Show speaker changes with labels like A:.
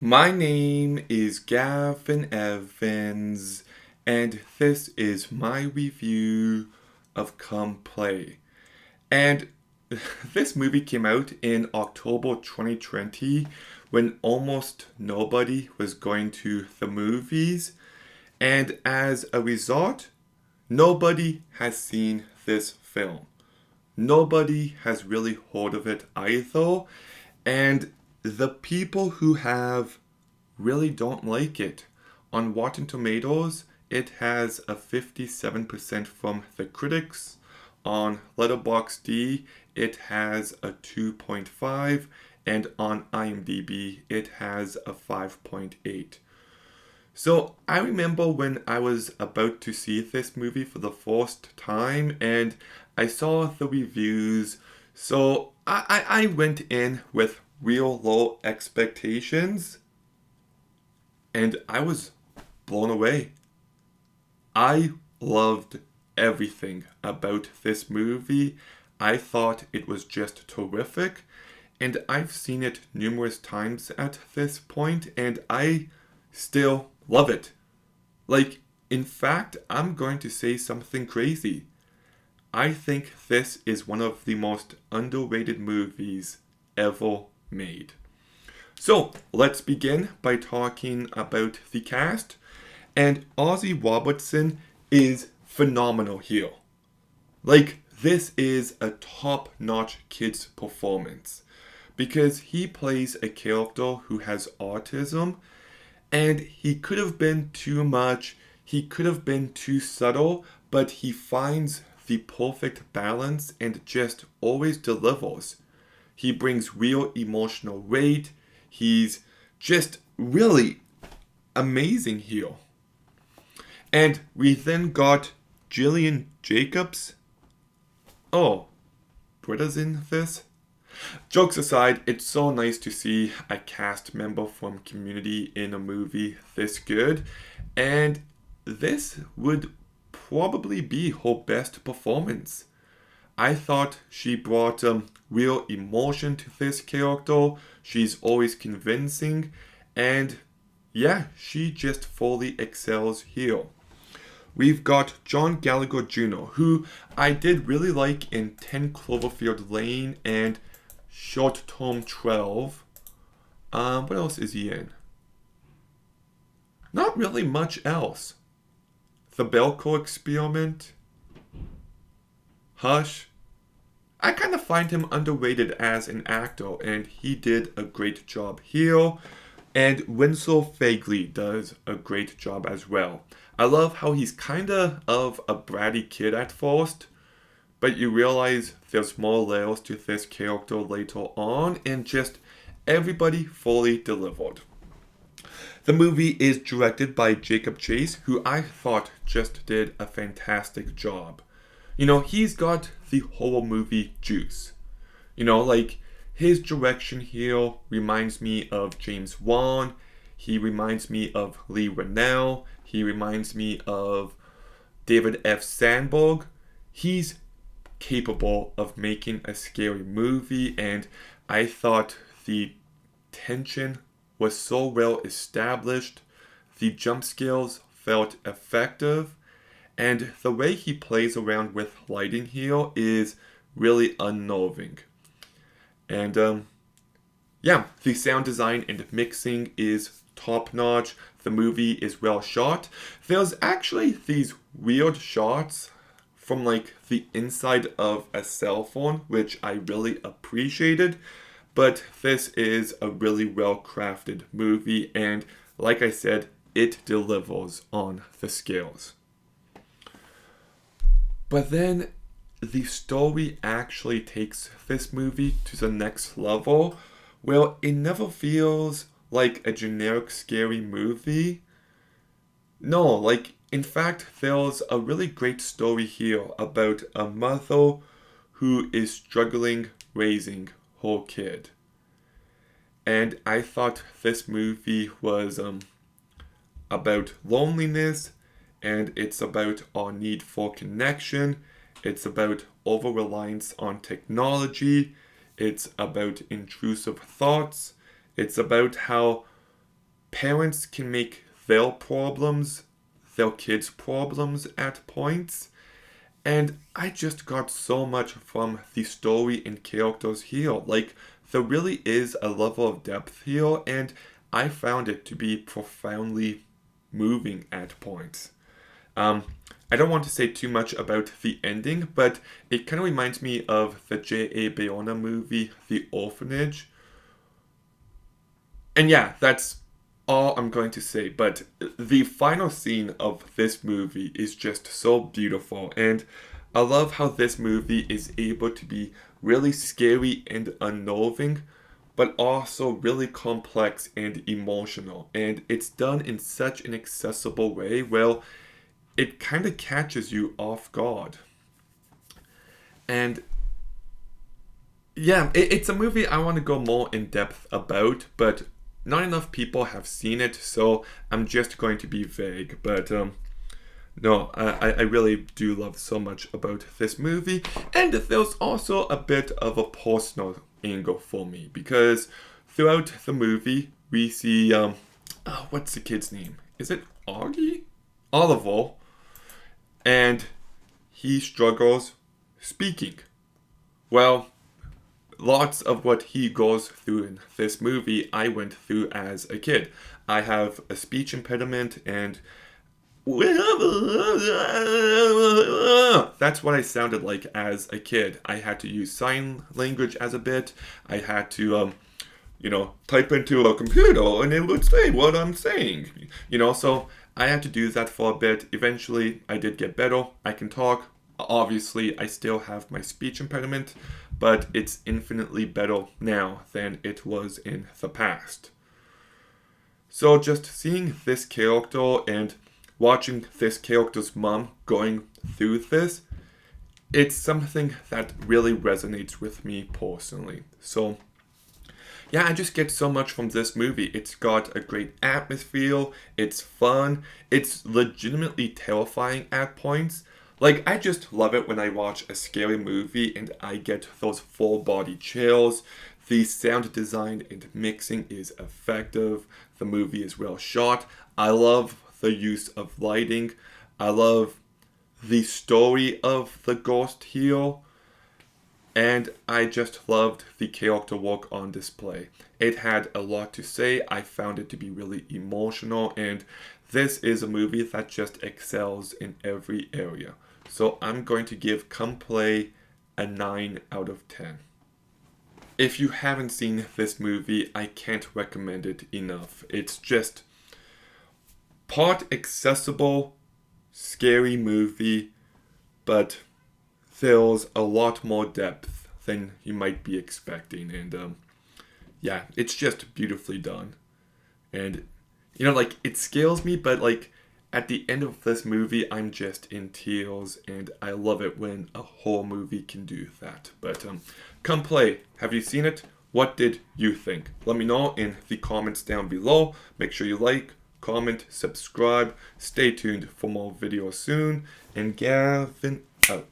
A: My name is Gavin Evans, and this is my review of Come Play. And this movie came out in October 2020 when almost nobody was going to the movies, and as a result, nobody has seen this film. Nobody has really heard of it either, and the people who have really don't like it. On Rotten Tomatoes, it has a 57% from the critics. On Letterboxd, it has a 2.5, and on IMDb, it has a 5.8. So I remember when I was about to see this movie for the first time and I saw the reviews. So I went in with real low expectations and I was blown away. I loved everything about this movie. I thought it was just terrific, and I've seen it numerous times at this point, and I still love it. Like, in fact, I'm going to say something crazy. I think this is one of the most underrated movies ever made. So, let's begin by talking about the cast. And Ozzy Robertson is phenomenal here. Like, this is a top notch kid's performance because he plays a character who has autism and he could have been too much, he could have been too subtle, but he finds the perfect balance and just always delivers. He brings real emotional weight. He's just really amazing here. And we then got Jillian Jacobs. Oh, Britta's in this? Jokes aside, it's so nice to see a cast member from Community in a movie this good. And this would probably be her best performance. I thought she brought real emotion to this character. She's always convincing. And yeah, she just fully excels here. We've got John Gallagher Jr., who I did really like in 10 Cloverfield Lane and Short Term 12. What else is he in? Not really much else. The Belko Experiment, Hush. I kind of find him underrated as an actor, and he did a great job here. And Winslow Fagley does a great job as well. I love how he's kinda of a bratty kid at first, but you realize there's more layers to this character later on, and just everybody fully delivered. The movie is directed by Jacob Chase, who I thought just did a fantastic job. You know, he's got the horror movie juice. Like his direction here reminds me of James Wan. He reminds me of Lee Rennell. He reminds me of David F. Sandberg. He's capable of making a scary movie, and I thought the tension was so well established. The jump scares felt effective, and the way he plays around with lighting here is really unnerving. And yeah, the sound design and mixing is top notch. The movie is well shot. There's actually these weird shots from like the inside of a cell phone, which I really appreciated. But this is a really well crafted movie, and like I said, it delivers on the scales. But then the story actually takes this movie to the next level. Well, it never feels like a generic scary movie. No, like, in fact, there's a really great story here about a mother who is struggling raising her kid. And I thought this movie was about loneliness, and it's about our need for connection. It's about over reliance on technology. It's about intrusive thoughts. It's about how parents can make their problems their kids' problems at points. And I just got so much from the story and characters here. Like, there really is a level of depth here, and I found it to be profoundly moving at points. Um, I don't want to say too much about the ending, but it kind of reminds me of the J.A. Bayona movie, The Orphanage. And yeah, that's all I'm going to say. But the final scene of this movie is just so beautiful. And I love how this movie is able to be really scary and unnerving, but also really complex and emotional. And it's done in such an accessible way. Well, it kind of catches you off guard. And yeah, it's a movie I want to go more in depth about, but not enough people have seen it, so I'm just going to be vague. But no, I really do love so much about this movie. And there's also a bit of a personal angle for me, because throughout the movie, we see, what's the kid's name? Is it Augie? Oliver. And he struggles speaking. Well, lots of what he goes through in this movie, I went through as a kid. I have a speech impediment, and that's what I sounded like as a kid. I had to use sign language as a bit. I had to, type into a computer and it would say what I'm saying. So I had to do that for a bit. Eventually, I did get better. I can talk. Obviously, I still have my speech impediment, but it's infinitely better now than it was in the past. So just seeing this character and watching this character's mom going through this, it's something that really resonates with me personally. So yeah, I just get so much from this movie. It's got a great atmosphere, it's fun, it's legitimately terrifying at points. Like, I just love it when I watch a scary movie and I get those full body chills. The sound design and mixing is effective. The movie is well shot. I love the use of lighting. I love the story of the ghost here. And I just loved the character work on display. It had a lot to say. I found it to be really emotional. And this is a movie that just excels in every area. So I'm going to give Come Play a 9 out of 10. If you haven't seen this movie, I can't recommend it enough. It's just part accessible, scary movie, but there's a lot more depth than you might be expecting. And yeah, it's just beautifully done. And, it scares me, but at the end of this movie, I'm just in tears, and I love it when a horror movie can do that. But Come Play. Have you seen it? What did you think? Let me know in the comments down below. Make sure you like, comment, subscribe. Stay tuned for more videos soon. And Gavin